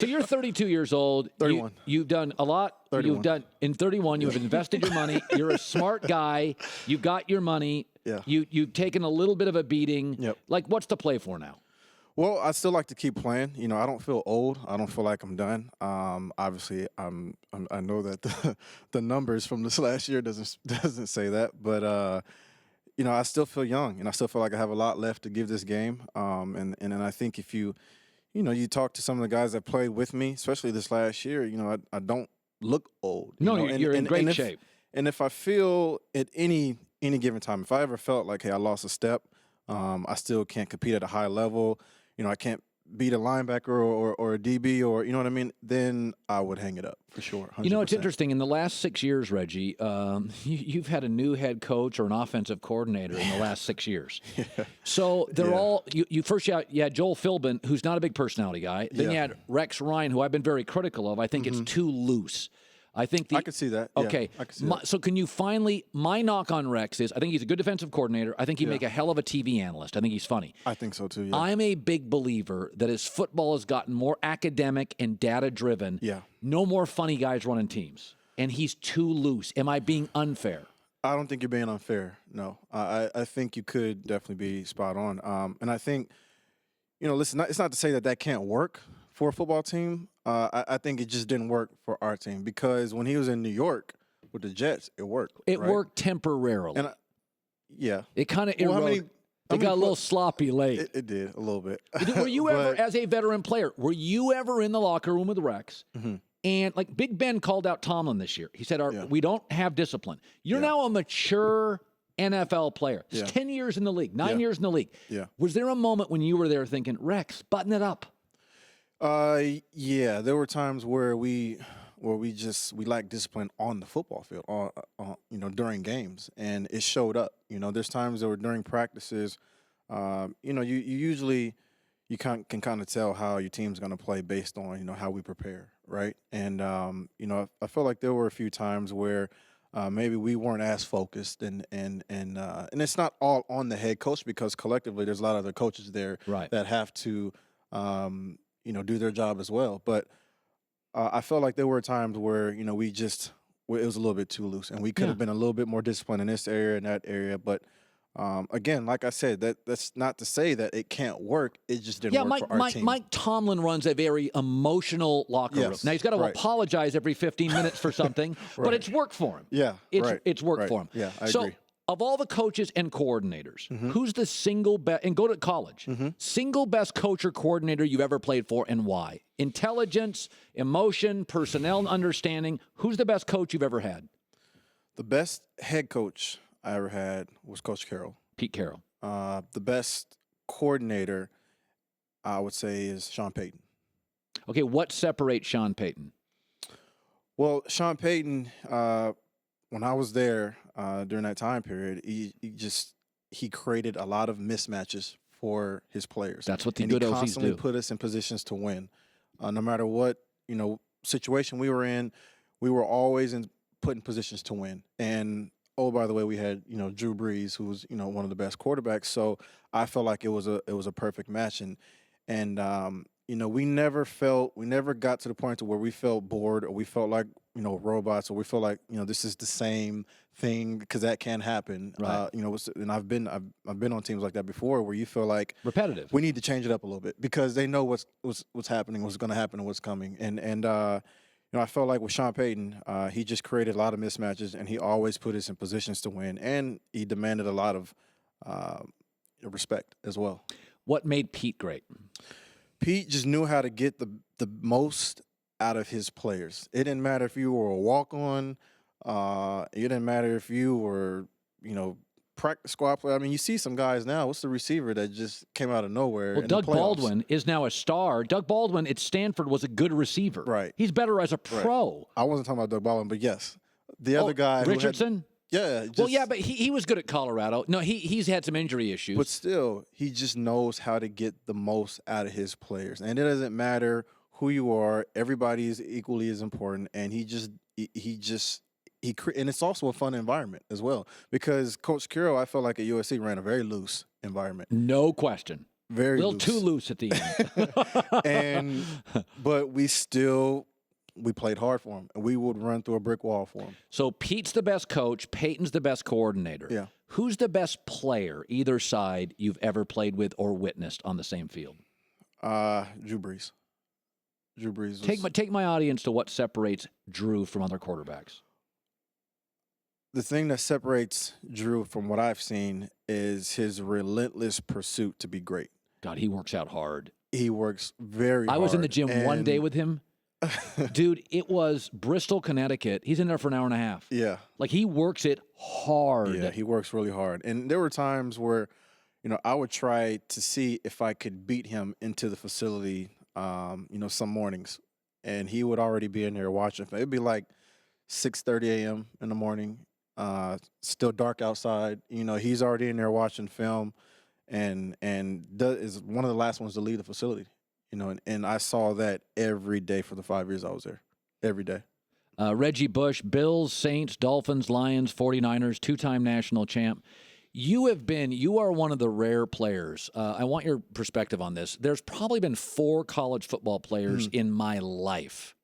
So you're 32 years old. 31. You've done a lot. 31. In 31, you have invested your money. You're a smart guy. You got your money. Yeah. You've taken a little bit of a beating. Yep. Like, what's to play for now? Well, I still like to keep playing. I don't feel old. I don't feel like I'm done. Obviously, I know that the numbers from this last year doesn't say that, but I still feel young, and I still feel like I have a lot left to give this game. And I think if you talk to some of the guys that played with me, especially this last year, I don't look old. You're in great shape. And if I feel at any given time, if I ever felt like, hey, I lost a step, I still can't compete at a high level, I can't beat a linebacker or a DB or, you know what I mean, then I would hang it up for sure. 100%. It's interesting. In the last 6 years, Reggie, you've had a new head coach or an offensive coordinator in the last 6 years. Yeah. So they're all you first you had Joel Philbin, who's not a big personality guy. Then you had Rex Ryan, who I've been very critical of. I think it's too loose. I could see that. Okay. Yeah, I could see that. So can you finally – my knock on Rex is I think he's a good defensive coordinator. I think he'd make a hell of a TV analyst. I think he's funny. I think so too, yeah. I'm a big believer that as football has gotten more academic and data-driven, no more funny guys running teams. And he's too loose. Am I being unfair? I don't think you're being unfair, no. I think you could definitely be spot on. And I think, listen, it's not to say that can't work for a football team. I think it just didn't work for our team because when he was in New York with the Jets, it worked. It worked temporarily. And it kind of eroded. They got a little sloppy late. It did, a little bit. Were you ever, as a veteran player, were you ever in the locker room with Rex? Mm-hmm. And like Big Ben called out Tomlin this year. He said, we don't have discipline. You're now a mature NFL player. It's 10 years in the league, 9 years in the league. Yeah. Was there a moment when you were there thinking, Rex, button it up? There were times where we lacked discipline on the football field, during games, and it showed up. There's times that were during practices. You can kind of tell how your team's going to play based on how we prepare, right? And I felt like there were a few times where maybe we weren't as focused, and it's not all on the head coach because collectively there's a lot of other coaches there that have to do their job as well. But I felt like there were times where it was a little bit too loose, and we could have been a little bit more disciplined in this area and that area. But again, like I said, that's not to say that it can't work. It just didn't work for our team. Mike Tomlin runs a very emotional locker room. Now, he's got to apologize every 15 minutes for something, but it's worked for him. Yeah, it's worked for him. Yeah, I agree. Of all the coaches and coordinators, who's the single best, and go to college, single best coach or coordinator you've ever played for and why? Intelligence, emotion, personnel understanding. Who's the best coach you've ever had? The best head coach I ever had was Coach Carroll. Pete Carroll. The best coordinator, I would say, is Sean Payton. Okay, what separates Sean Payton? Well, Sean Payton, when I was there during that time period, he created a lot of mismatches for his players. That's what the good OCs do. And he constantly put us in positions to win. No matter what situation we were in, we were always put in positions to win. And oh, by the way, we had Drew Brees, who was one of the best quarterbacks. So I felt like it was a perfect match, and we never got to the point to where we felt bored or we felt like robots or we felt like this is the same thing, because that can happen. Right. And I've been on teams like that before where you feel like repetitive. We need to change it up a little bit because they know what's happening, what's going to happen, and what's coming. And I felt like with Sean Payton, he just created a lot of mismatches, and he always put us in positions to win, and he demanded a lot of respect as well. What made Pete great? Pete just knew how to get the most out of his players. It didn't matter if you were a walk-on. It didn't matter if you were, practice squad player. I mean, you see some guys now. What's the receiver that just came out of nowhere? Well, Doug Baldwin is now a star. Doug Baldwin at Stanford was a good receiver. Right. He's better as a pro. Right. I wasn't talking about Doug Baldwin, but yes. The other guy. Richardson? Yeah. But he was good at Colorado. No, he's had some injury issues. But still, he just knows how to get the most out of his players. And it doesn't matter who you are. Everybody is equally as important. And and it's also a fun environment as well, because Coach Carroll, I felt like at USC ran a very loose environment. No question. very little loose. too loose at the end. But we played hard for him, and we would run through a brick wall for him. So Pete's the best coach. Peyton's the best coordinator. Yeah. Who's the best player, either side, you've ever played with or witnessed on the same field? Drew Brees. Drew Brees. Take my audience to what separates Drew from other quarterbacks. The thing that separates Drew from what I've seen is his relentless pursuit to be great. God, he works out hard. He works very hard. I was in the gym one day with him. Dude, it was Bristol, Connecticut. He's in there for an hour and a half. Yeah. Like, he works it hard. Yeah, he works really hard. And there were times where, I would try to see if I could beat him into the facility, some mornings. And he would already be in there watching. It'd be like 6:30 a.m. in the morning, still dark outside. He's already in there watching film and is one of the last ones to leave the facility. And I saw that every day for the 5 years I was there, every day. Reggie Bush, Bills, Saints, Dolphins, Lions, 49ers, two-time national champ. You are one of the rare players. I want your perspective on this. There's probably been 4 college football players in my life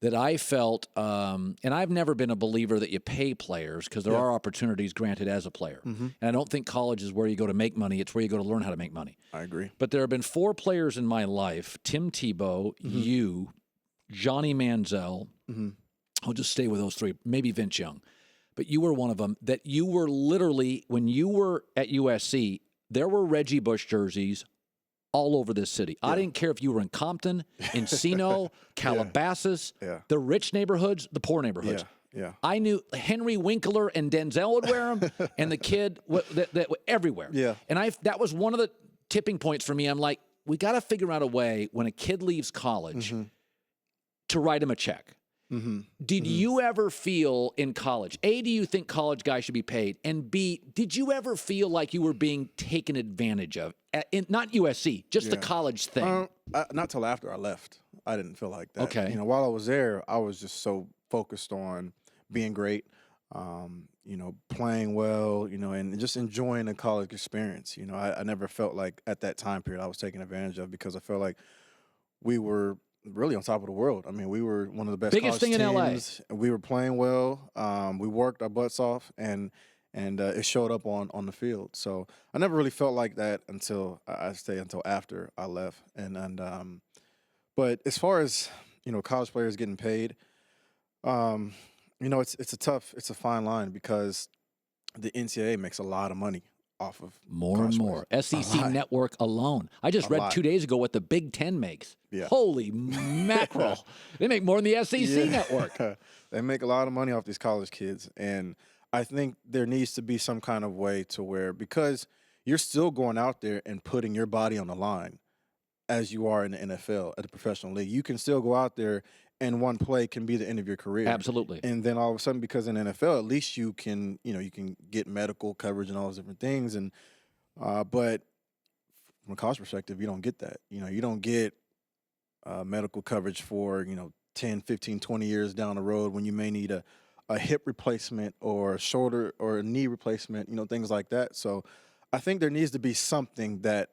that I felt, and I've never been a believer that you pay players because there are opportunities granted as a player. And I don't think college is where you go to make money. It's where you go to learn how to make money. I agree. But there have been 4 players in my life, Tim Tebow, you, Johnny Manziel. I'll just stay with those 3, maybe Vince Young. But you were one of them that you were literally, when you were at USC, there were Reggie Bush jerseys all over this city. I didn't care if you were in Compton, Encino, Calabasas, the rich neighborhoods, the poor neighborhoods. Yeah. I knew Henry Winkler and Denzel would wear them, and the kid that everywhere. Yeah. And that was one of the tipping points for me. I'm like, we got to figure out a way when a kid leaves college to write him a check. Did you ever feel in college, A, do you think college guys should be paid? And B, did you ever feel like you were being taken advantage of? Not USC, just the college thing. Not till after I left. I didn't feel like that. Okay. While I was there, I was just so focused on being great, playing well, and just enjoying the college experience. I never felt like at that time period I was taken advantage of because I felt like we were really on top of the world. I mean, we were one of the best biggest thing teams, in LA. We were playing well. We worked our butts off, and it showed up on the field. So I never really felt like that until after I left. But as far as college players getting paid, it's a fine line because the NCAA makes a lot of money off of more and more. SEC network alone. I just read 2 days ago what the Big Ten makes. Yeah. Holy mackerel. They make more than the SEC network. They make a lot of money off these college kids. And I think there needs to be some kind of way to where, because you're still going out there and putting your body on the line as you are in the NFL at the professional league. You can still go out there and one play can be the end of your career. Absolutely. And then all of a sudden, because in the NFL, at least you can get medical coverage and all those different things. And but from a college perspective, you don't get that. You don't get medical coverage for 10, 15, 20 years down the road when you may need a hip replacement or a shoulder or a knee replacement, things like that. So I think there needs to be something that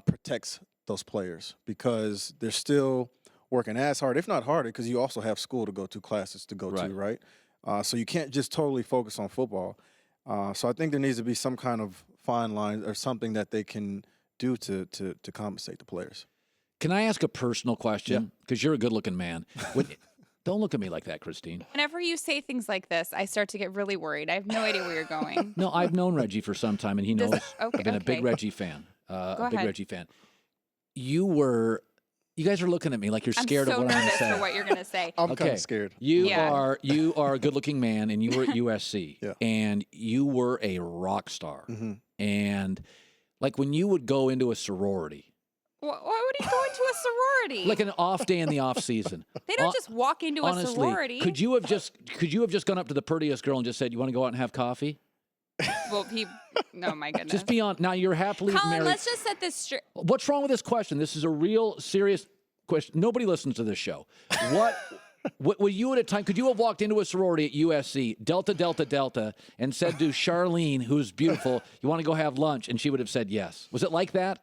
protects those players because they're still working as hard, if not harder, because you also have school to go to, classes to go to, right? So you can't just totally focus on football. So I think there needs to be some kind of fine line or something that they can do to compensate the players. Can I ask a personal question? Because you're a good-looking man. Don't look at me like that, Kristine. Whenever you say things like this, I start to get really worried. I have no idea where you're going. No, I've known Reggie for some time, and he knows I've been a big Reggie fan. Reggie fan. You guys are looking at me like you're scared of what I'm going to say. I'm so nervous for what you're going to say. I'm kind of scared. You are a good-looking man, and you were at USC, and you were a rock star. And like when you would go into a sorority. Why would he go into a sorority? Like an off day in the off season. They don't just walk into a sorority. Could you have just gone up to the prettiest girl and just said, "You want to go out and have coffee?" Well, no, my goodness. Just be on. Now you're happily Colin, married. let's just set this straight. What's wrong with this question? This is a real serious question. Nobody listens to this show. What were you at a time? Could you have walked into a sorority at USC, Delta, Delta, Delta, and said to Charlene, who's beautiful, "You want to go have lunch?" And she would have said yes. Was it like that?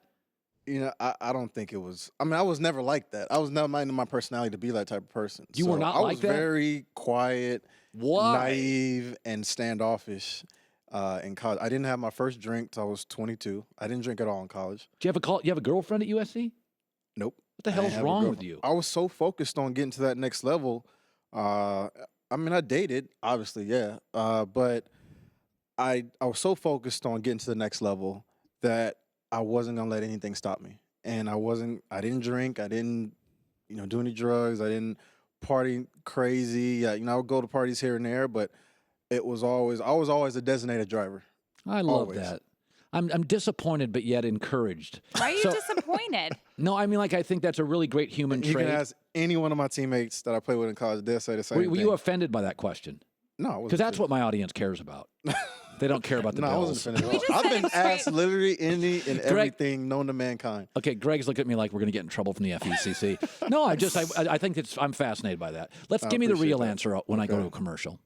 You know, I don't think it was. I mean, I was never like that. I was never in my personality to be that type of person. You were not like that? I was very quiet, Why? naive, and standoffish in college. I didn't have my first drink till I was 22. I didn't drink at all in college. Do you have a girlfriend at USC? Nope. What the hell's wrong with you? I was so focused on getting to that next level. I mean, I dated, obviously, yeah. But I was so focused on getting to the next level that I wasn't gonna let anything stop me. And I didn't drink, I didn't, do any drugs, I didn't party crazy. I would go to parties here and there, but I was always a designated driver. I love that. I'm disappointed, but yet encouraged. Why are you disappointed? No, I mean, I think that's a really great human trait. You can ask any one of my teammates that I played with in college, they'll say the same thing. Were you offended by that question? No, because that's what my audience cares about. They don't care about the Bills. I wasn't offended at all. I've been asked literally any and everything known to mankind. Okay, Greg's looking at me like we're going to get in trouble from the FECC. No, I think I'm fascinated by that. Give me the real answer when I go to a commercial.